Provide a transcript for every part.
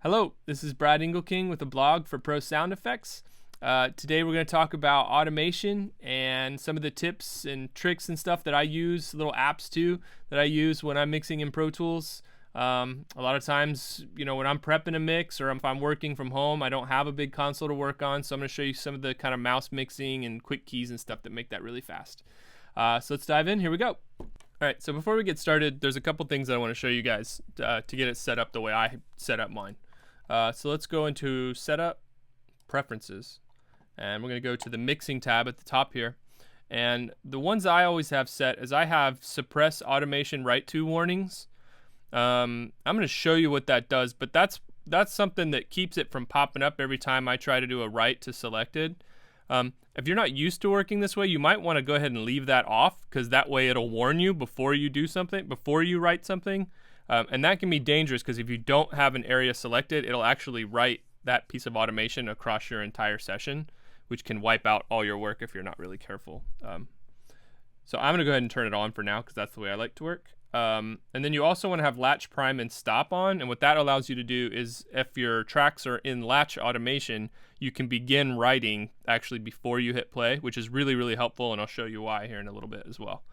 Hello, this is Brad Engleking with a blog for Pro Sound Effects. Today we're going to talk about automation and some of the tips and tricks and stuff that I use, little apps too, that I use when I'm mixing in Pro Tools. A lot of times, when I'm prepping a mix or if I'm working from home, I don't have a big console to work on, so I'm going to show you some of the kind of mouse mixing and quick keys and stuff that make that really fast. So let's dive in. Here we go. All right, so before we get started, there's a couple things that I want to show you guys to get it set up the way I set up mine. So let's go into Setup, Preferences, and we're going to go to the Mixing tab at the top here. And the ones I always have set is I have Suppress Automation Write To warnings. I'm going to show you what that does, but that's something that keeps it from popping up every time I try to do a write to selected. If you're not used to working this way, you might want to go ahead and leave that off, because that way it'll warn you before you do something, before you write something. And that can be dangerous, because if you don't have an area selected, it'll actually write that piece of automation across your entire session, which can wipe out all your work if you're not really careful. So I'm going to go ahead and turn it on for now, because that's the way I like to work. And then you also want to have latch, prime, and stop on. And what that allows you to do is, if your tracks are in latch automation, you can begin writing actually before you hit play, which is really, really helpful. And I'll show you why here in a little bit as well.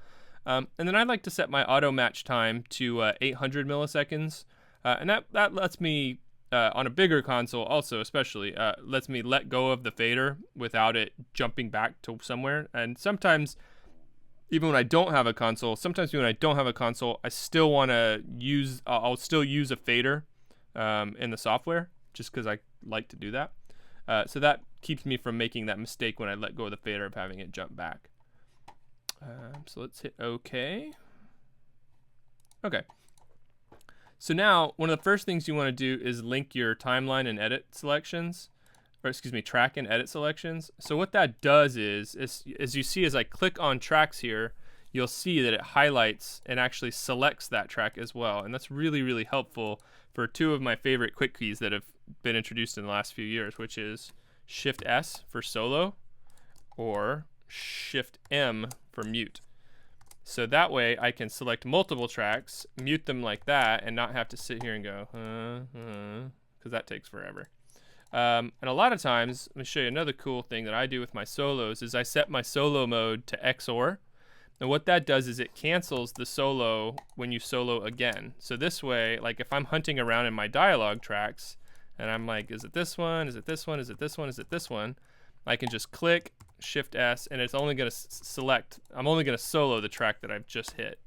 And then I like to set my auto match time to 800 milliseconds. And that lets me, on a bigger console also especially, lets me let go of the fader without it jumping back to somewhere. And sometimes, even when I don't have a console, I still want to use, I'll still use a fader in the software, just because I like to do that. So that keeps me from making that mistake when I let go of the fader of having it jump back. So let's hit OK. Okay. So now, one of the first things you want to do is link your timeline and edit selections, or excuse me, track and edit selections. So what that does is as you see, as I click on tracks here, you'll see that it highlights and actually selects that track as well. And that's really, really helpful for two of my favorite quick keys that have been introduced in the last few years, which is Shift S for solo or Shift M for mute. So that way I can select multiple tracks, mute them like that, and not have to sit here and go, because that takes forever. And a lot of times, let me show you another cool thing that I do with my solos, is I set my solo mode to XOR. And what that does is it cancels the solo when you solo again. So this way, like if I'm hunting around in my dialogue tracks, and I'm like, is it this one? Is it this one? Is it this one? Is it this one? I can just click Shift S, and it's only going to select, I'm only going to solo the track that I've just hit.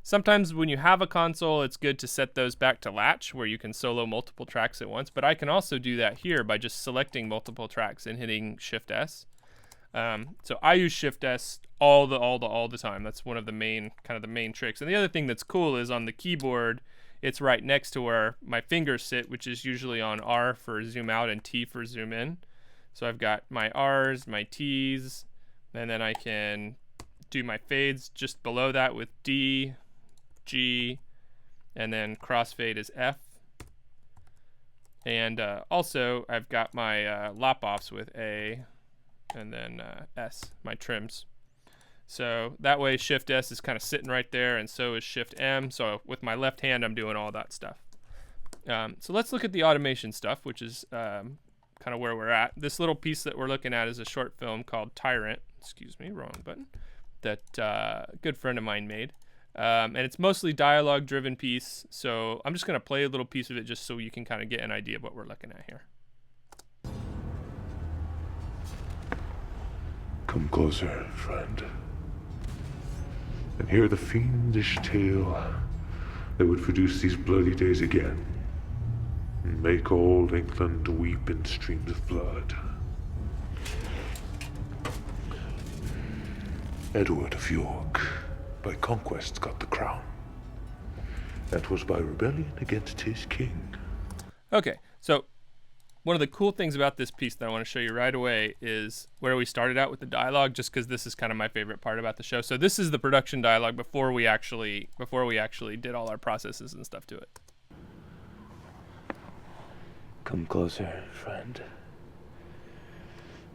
Sometimes when you have a console, it's good to set those back to latch, where you can solo multiple tracks at once, but I can also do that here by just selecting multiple tracks and hitting Shift S. So I use Shift S all the time. That's one of the main tricks. And the other thing that's cool is on the keyboard, it's right next to where my fingers sit, which is usually on R for zoom out and T for zoom in. So I've got my R's, my T's, and then I can do my fades just below that with D, G, and then crossfade is F. And also I've got my lop-offs with A, and then S, my trims. So that way Shift S is kind of sitting right there, and so is Shift M. So with my left hand, I'm doing all that stuff. So let's look at the automation stuff, which is kind of where we're at. This little piece that we're looking at is a short film called Tyrant, excuse me, wrong button, that a good friend of mine made. And it's mostly dialogue driven piece, so I'm just going to play a little piece of it just so you can kind of get an idea of what we're looking at here. Come closer, friend, and hear the fiendish tale that would produce these bloody days again, and make old England weep in streams of blood. Edward of York, by conquest got the crown. That was by rebellion against his king. Okay, so one of the cool things about this piece that I want to show you right away is where we started out with the dialogue, just because this is kind of my favorite part about the show. So this is the production dialogue before we actually did all our processes and stuff to it. Come closer, friend,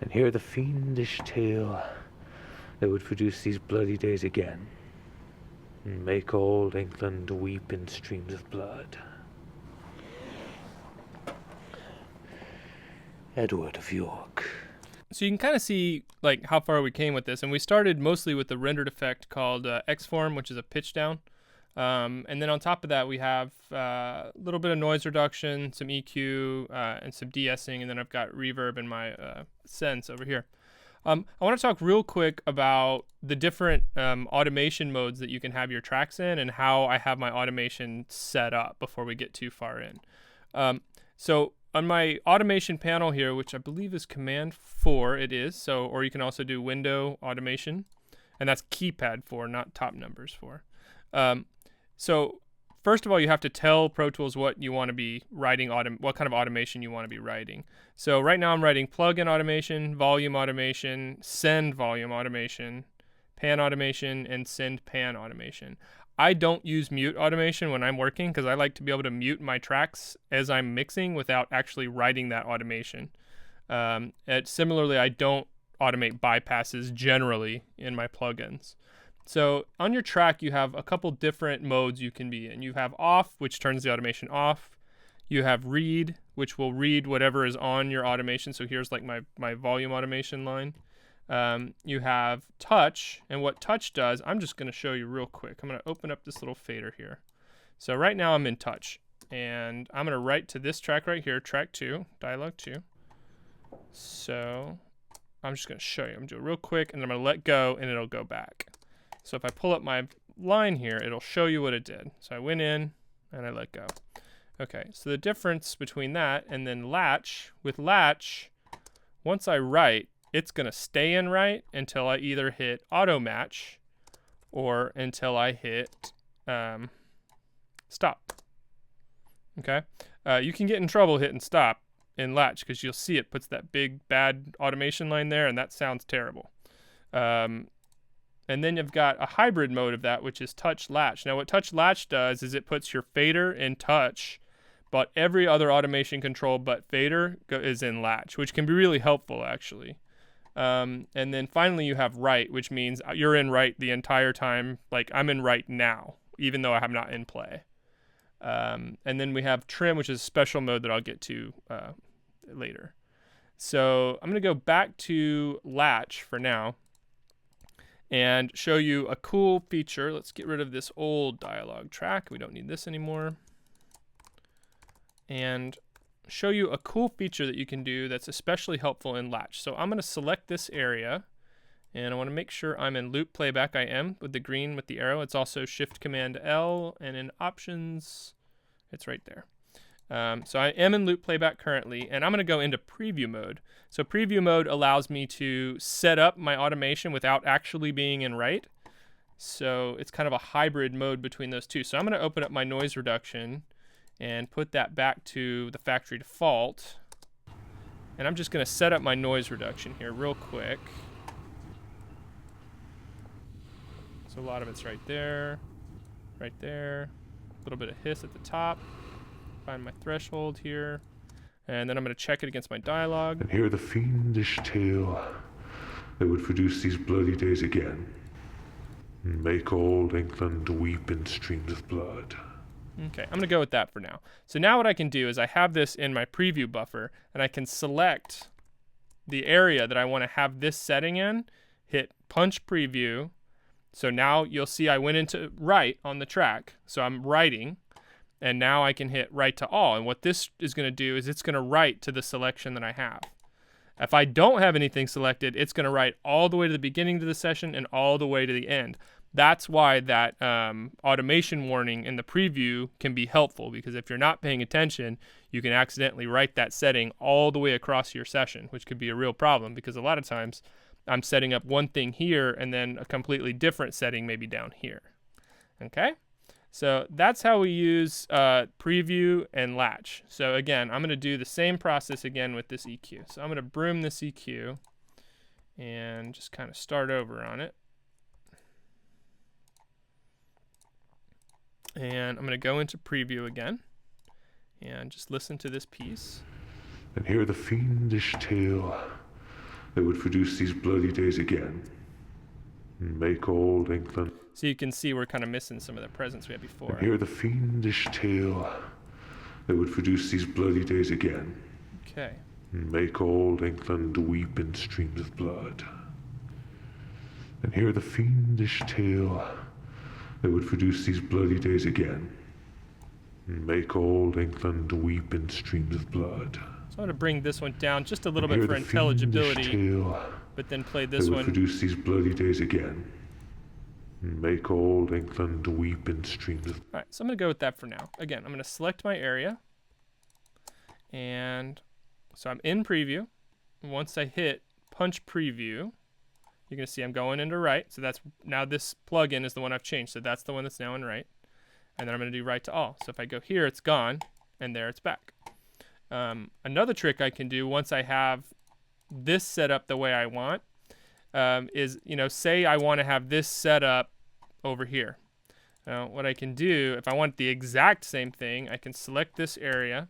and hear the fiendish tale that would produce these bloody days again, and make old England weep in streams of blood. Edward of York. So you can kind of see like how far we came with this, and we started mostly with the rendered effect called X-form, which is a pitch down. And then on top of that, we have a little bit of noise reduction, some EQ, and some de-essing, and then I've got reverb in my sense over here. I want to talk real quick about the different automation modes that you can have your tracks in and how I have my automation set up before we get too far in. So on my automation panel here, which I believe is Command 4, it is. So, or you can also do Window Automation, and that's Keypad 4, not top numbers 4. So first of all, you have to tell Pro Tools what you want to be writing, what kind of automation you want to be writing. So right now I'm writing plug-in automation, volume automation, send volume automation, pan automation, and send pan automation. I don't use mute automation when I'm working because I like to be able to mute my tracks as I'm mixing without actually writing that automation. Similarly, I don't automate bypasses generally in my plugins. So on your track, you have a couple different modes you can be in. You have off, which turns the automation off. You have read, which will read whatever is on your automation. So here's like my volume automation line. You have touch, and what touch does, I'm just going to show you real quick. I'm going to open up this little fader here. So right now I'm in touch, and I'm going to write to this track right here, track 2, dialogue 2. So I'm just going to show you. I'm going to do it real quick, and I'm going to let go, and it'll go back. So if I pull up my line here, it'll show you what it did. So I went in and I let go. Okay, so the difference between that and then latch, with latch, once I write, it's going to stay in write until I either hit auto match or until I hit stop. Okay, you can get in trouble hitting stop in latch because you'll see it puts that big bad automation line there, and that sounds terrible. And then you've got a hybrid mode of that, which is touch latch. Now what touch latch does is it puts your fader in touch, but every other automation control but fader is in latch, which can be really helpful actually. And then finally you have write, which means you're in write the entire time. Like I'm in write now, even though I'm not in play. And then we have trim, which is a special mode that I'll get to later. So I'm going to go back to latch for now and show you a cool feature. Let's get rid of this old dialogue track. We don't need this anymore. And show you a cool feature that you can do that's especially helpful in latch. So I'm going to select this area, and I want to make sure I'm in loop playback. I am with the green with the arrow. It's also Shift Command L, and in options, it's right there. So I am in loop playback currently, and I'm going to go into preview mode. So preview mode allows me to set up my automation without actually being in write. So it's kind of a hybrid mode between those two. So I'm going to open up my noise reduction and put that back to the factory default. And I'm just going to set up my noise reduction here real quick. So a lot of it's right there, a little bit of hiss at the top. Find my threshold here, and then I'm going to check it against my dialogue. And hear the fiendish tale that would produce these bloody days again, and make old England weep in streams of blood. Okay, I'm going to go with that for now. So now what I can do is I have this in my preview buffer, and I can select the area that I want to have this setting in, hit punch preview. So now you'll see I went into write on the track, so I'm writing. And now I can hit write to all. And what this is going to do is it's going to write to the selection that I have. If I don't have anything selected, it's going to write all the way to the beginning of the session and all the way to the end. That's why that automation warning in the preview can be helpful, because if you're not paying attention, you can accidentally write that setting all the way across your session, which could be a real problem because a lot of times I'm setting up one thing here and then a completely different setting maybe down here. Okay? So that's how we use preview and latch. So again, I'm going to do the same process again with this EQ. So I'm going to broom this EQ and just kind of start over on it. And I'm going to go into preview again and just listen to this piece. And hear the fiendish tale that would produce these bloody days again, and make old England. So you can see we're kind of missing some of the presence we had before. And hear the fiendish tale that would produce these bloody days again. Okay. and make old England weep in streams of blood, and hear the fiendish tale that would produce these bloody days again, and make old England weep in streams of blood. So I'm going to bring this one down just a little bit for intelligibility, but then play this one. Produce these bloody days again, and make old England weep in streams of. All right, so I'm going to go with that for now. Again, I'm going to select my area, and so I'm in preview. Once I hit punch preview, you're going to see I'm going into right. So that's now this plugin is the one I've changed. So that's the one that's now in right. And then I'm going to do right to all. So if I go here, it's gone, and there it's back. Another trick I can do once I have this set up the way I want is, say I want to have this set up over here. Now, what I can do, if I want the exact same thing, I can select this area.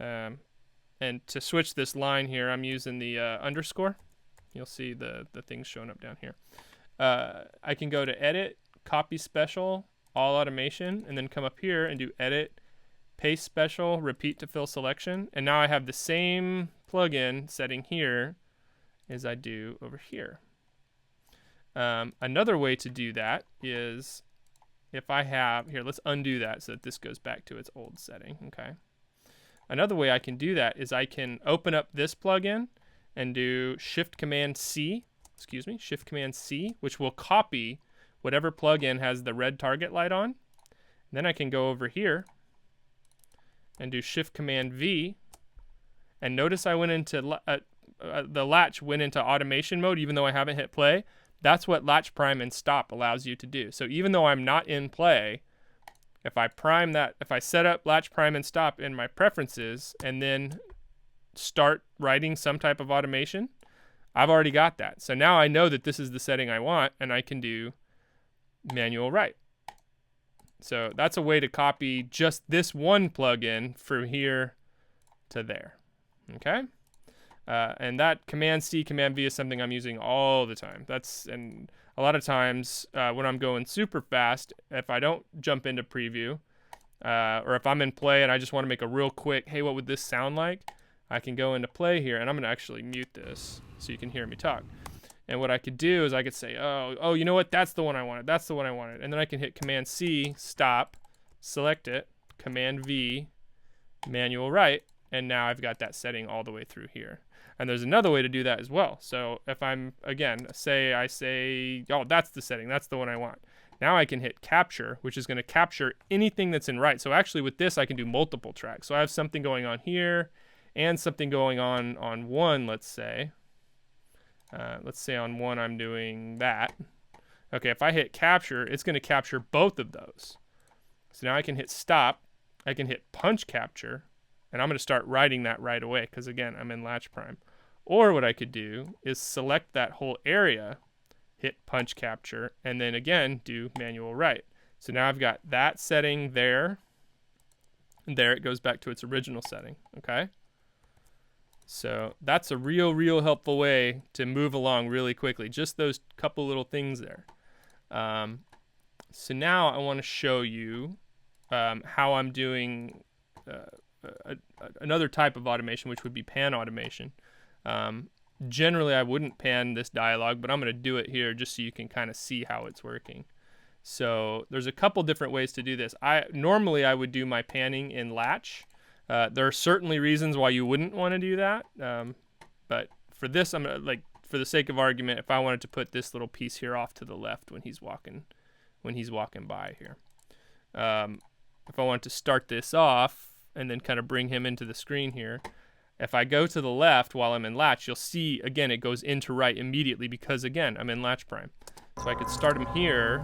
And to switch this line here, I'm using the underscore. You'll see the things showing up down here. I can go to Edit, Copy Special, All Automation, and then come up here and do Edit, Paste Special, Repeat to Fill Selection. And now I have the same plugin setting here as I do over here. Another way to do that is if I have, here, let's undo that so that this goes back to its old setting, okay? Another way I can do that is I can open up this plugin and do Shift Command C, which will copy whatever plugin has the red target light on. Then I can go over here and do Shift Command V, and notice I went into the latch went into automation mode even though I haven't hit play. That's what latch prime and stop allows you to do. So even though I'm not in play, if I set up latch prime and stop in my preferences and then start writing some type of automation, I've already got that. So now I know that this is the setting I want, and I can do manual write. So that's a way to copy just this one plugin from here to there. Okay? And that Command C, Command V is something I'm using all the time. And a lot of times when I'm going super fast, if I don't jump into preview, or if I'm in play and I just want to make a real quick, hey, what would this sound like? I can go into play here, and I'm going to actually mute this so you can hear me talk. And what I could do is I could say, oh, you know what? That's the one I wanted. That's the one I wanted. And then I can hit Command C, stop, select it, Command V, manual write, and now I've got that setting all the way through here. And there's another way to do that as well. So if I'm, again, I say, oh, that's the setting. That's the one I want. Now I can hit capture, which is going to capture anything that's in right. So actually with this, I can do multiple tracks. So I have something going on here and something going on one, let's say. Let's say on one I'm doing that. Okay, if I hit capture, it's going to capture both of those. So now I can hit stop. I can hit punch capture. And I'm going to start writing that right away because, again, I'm in latch prime. Or what I could do is select that whole area, hit punch capture, and then, again, do manual write. So now I've got that setting there. And there it goes back to its original setting. Okay? So that's a real helpful way to move along really quickly. Just those couple little things there. So now I want to show you how I'm doing another type of automation, which would be pan automation. Generally, I wouldn't pan this dialog, but I'm going to do it here just so you can kind of see how it's working. So there's a couple different ways to do this. Normally I would do my panning in latch. There are certainly reasons why you wouldn't want to do that, but for this, I'm gonna, for the sake of argument, if I wanted to put this little piece here off to the left when he's walking by here, if I wanted to start this off and then kind of bring him into the screen here, if I go to the left while I'm in latch, you'll see again it goes into right immediately because again I'm in latch prime. So I could start him here.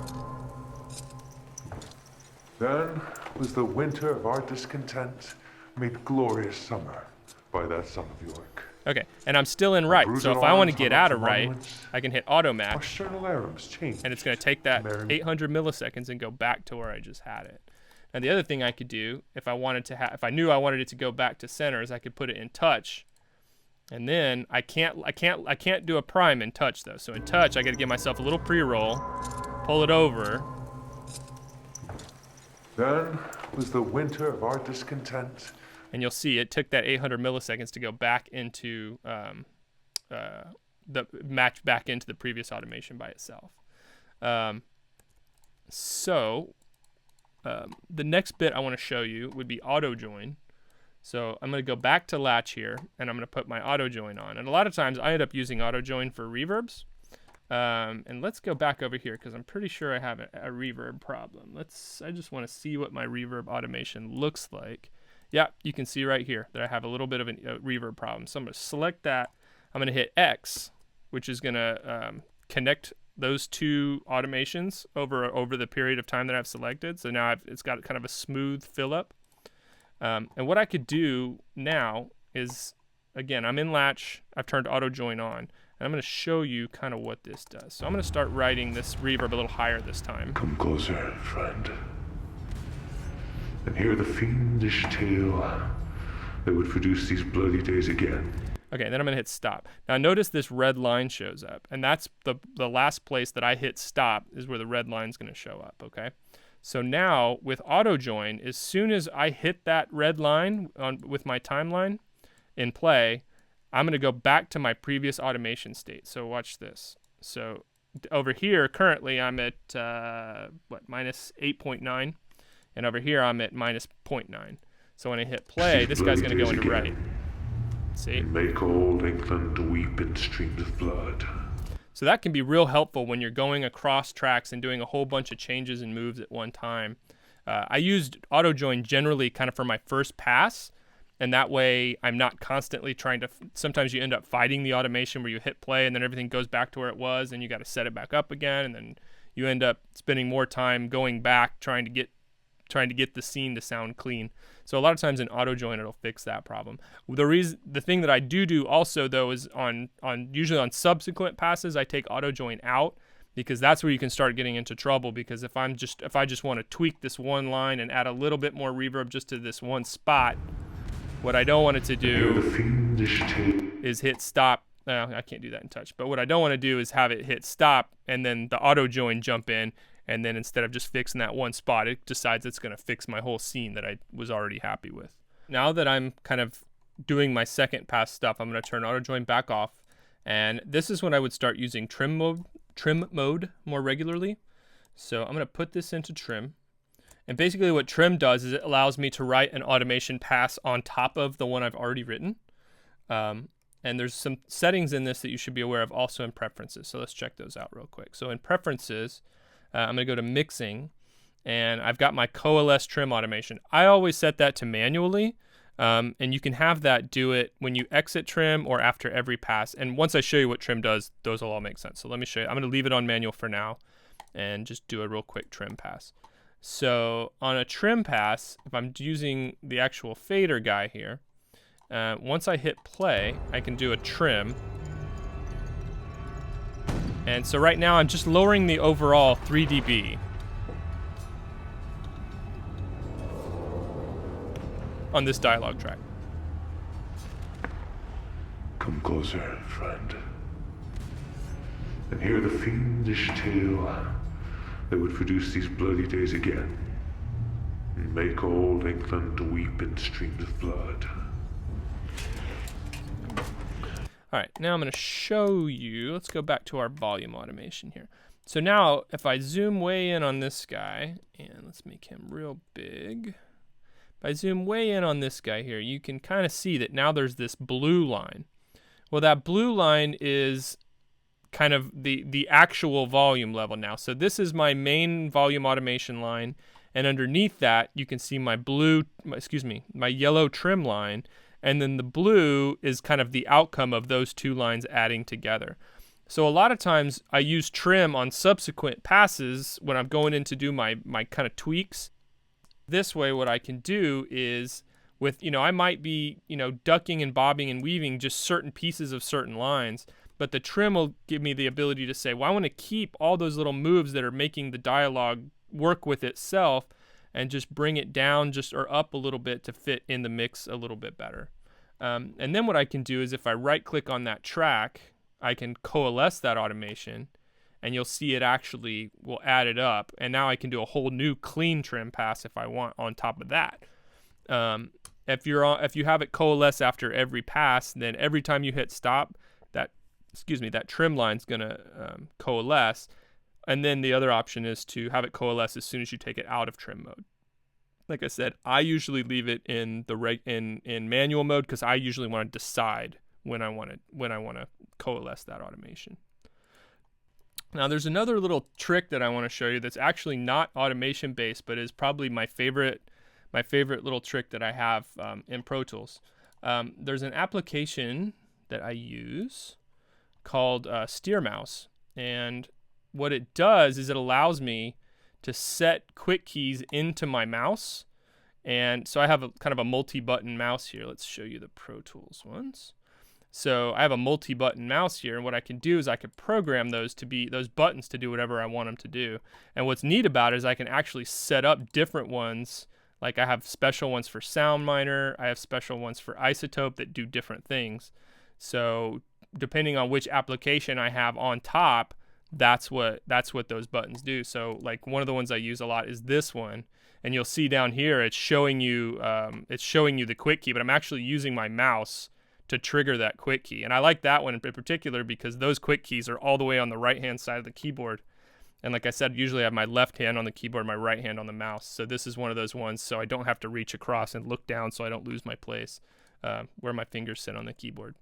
Then was the winter of our discontent made glorious summer by that son of York. Okay, and I'm still in right, so if I want to get out of right, I can hit auto match, and it's going to take that 800 milliseconds and go back to where I just had it. And the other thing I could do, if I knew I wanted it to go back to center, is I could put it in touch, and then I can't do a prime in touch though. So in touch, I got to give myself a little pre-roll, pull it over. Then was the winter of our discontent And you'll see it took that 800 milliseconds to go back into the match back into the previous automation by itself. The next bit I want to show you would be auto join. So I'm going to go back to latch here, and I'm going to put my auto join on. And a lot of times I end up using auto join for reverbs. And let's go back over here because I'm pretty sure I have a reverb problem. I just want to see what my reverb automation looks like. Yeah, you can see right here that I have a little bit of a reverb problem. So I'm going to select that. I'm going to hit X, which is going to connect those two automations over the period of time that I've selected. So now it's got kind of a smooth fill up. And what I could do now is, again, I'm in latch. I've turned auto join on. And I'm going to show you kind of what this does. So I'm going to start writing this reverb a little higher this time. Come closer, friend, and hear the fiendish tale that would produce these bloody days again. Okay, then I'm going to hit stop. Now notice this red line shows up, and that's the last place that I hit stop is where the red line's going to show up, okay? So now with auto join, as soon as I hit that red line with my timeline in play, I'm going to go back to my previous automation state. So watch this. So over here, currently I'm at, minus 8.9, and over here I'm at minus 0.9. So when I hit play, this guy's going to go into right. See? Make old England weep in streams of blood. So that can be real helpful when you're going across tracks and doing a whole bunch of changes and moves at one time. I used auto join generally kind of for my first pass, and that way I'm not constantly trying to. Sometimes you end up fighting the automation where you hit play and then everything goes back to where it was, and you got to set it back up again, and then you end up spending more time going back trying to get the scene to sound clean. So a lot of times in auto join it'll fix that problem. The thing that I do also though is usually on subsequent passes I take auto join out, because that's where you can start getting into trouble, because if I just want to tweak this one line and add a little bit more reverb just to this one spot, what I don't want it to do is hit stop. I can't do that in touch, but what I don't want to do is have it hit stop and then the auto join jump in, and then instead of just fixing that one spot, it decides it's going to fix my whole scene that I was already happy with. Now that I'm kind of doing my second pass stuff, I'm going to turn auto join back off, and this is when I would start using trim mode more regularly. So I'm going to put this into trim, and basically what trim does is it allows me to write an automation pass on top of the one I've already written. And there's some settings in this that you should be aware of also in preferences. So let's check those out real quick. So in preferences, I'm going to go to mixing, and I've got my coalesce trim automation. I always set that to manually, and you can have that do it when you exit trim or after every pass. And once I show you what trim does, those will all make sense. So let me show you. I'm going to leave it on manual for now and just do a real quick trim pass. So on a trim pass, if I'm using the actual fader guy here, once I hit play, I can do a trim. And so right now I'm just lowering the overall 3 dB on this dialogue track. Come closer, friend, and hear the fiendish tale that would produce these bloody days again, and make old England weep in streams of blood. All right, now I'm going to show you. Let's go back to our volume automation here. So now if I zoom way in on this guy, and let's make him real big. If I zoom way in on this guy here, you can kind of see that now there's this blue line. Well, that blue line is kind of the actual volume level now. So this is my main volume automation line, and underneath that you can see my yellow trim line. And then the blue is kind of the outcome of those two lines adding together. So a lot of times I use trim on subsequent passes when I'm going in to do my kind of tweaks. This way what I can do is I might be, ducking and bobbing and weaving just certain pieces of certain lines, but the trim will give me the ability to say, well, I want to keep all those little moves that are making the dialogue work with itself, and just bring it down or up a little bit to fit in the mix a little bit better. And then what I can do is if I right click on that track, I can coalesce that automation, and you'll see it actually will add it up. And now I can do a whole new clean trim pass if I want on top of that. And if you have it coalesce after every pass, then every time you hit stop, that trim line's gonna coalesce. And then the other option is to have it coalesce as soon as you take it out of trim mode. Like I said, I usually leave it in in manual mode because I usually want to decide when I want to coalesce that automation. Now there's another little trick that I want to show you that's actually not automation based, but is probably my favorite little trick that I have in Pro Tools. There's an application that I use called Steer Mouse, and what it does is it allows me to set quick keys into my mouse. And so I have a kind of a multi-button mouse here. Let's show you the Pro Tools ones. So I have a multi-button mouse here, and what I can do is I can program those buttons to do whatever I want them to do. And what's neat about it is I can actually set up different ones. Like I have special ones for Sound Miner, I have special ones for Isotope that do different things. So depending on which application I have on top, that's what those buttons do. So like one of the ones I use a lot is this one, and you'll see down here it's showing you the quick key, but I'm actually using my mouse to trigger that quick key. And I like that one in particular because those quick keys are all the way on the right hand side of the keyboard. And like I said, usually I have my left hand on the keyboard, my right hand on the mouse. So this is one of those ones, so I don't have to reach across and look down so I don't lose my place where my fingers sit on the keyboard.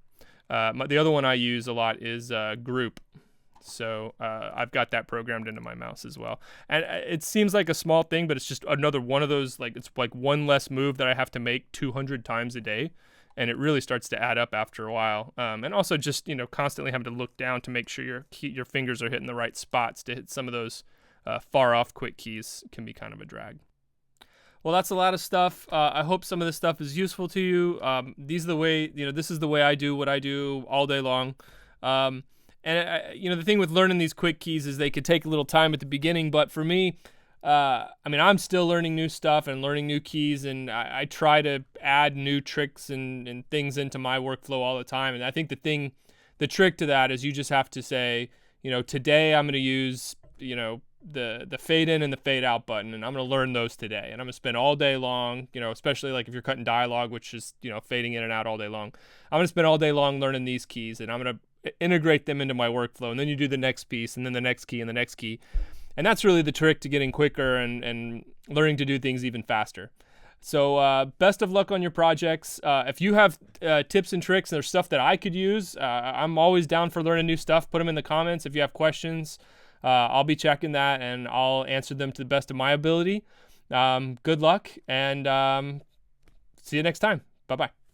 The other one I use a lot is Group. So I've got that programmed into my mouse as well. And it seems like a small thing, but it's just another one of those, like it's like one less move that I have to make 200 times a day. And it really starts to add up after a while. And also just, constantly having to look down to make sure your fingers are hitting the right spots to hit some of those far off quick keys can be kind of a drag. Well, that's a lot of stuff. I hope some of this stuff is useful to you. This is the way I do what I do all day long. And the thing with learning these quick keys is they could take a little time at the beginning, but for me, I'm still learning new stuff and learning new keys, and I try to add new tricks and things into my workflow all the time. And I think the trick to that is you just have to say, today I'm going to use, the fade in and the fade out button, and I'm going to learn those today. And I'm going to spend all day long, especially like if you're cutting dialogue, which is, fading in and out all day long. I'm going to spend all day long learning these keys, and I'm going to integrate them into my workflow. And then you do the next piece, and then the next key and the next key. And that's really the trick to getting quicker and learning to do things even faster. So best of luck on your projects. If you have tips and tricks and there's stuff that I could use, I'm always down for learning new stuff. Put them in the comments. If you have questions, I'll be checking that and I'll answer them to the best of my ability. Good luck, and see you next time. Bye-bye.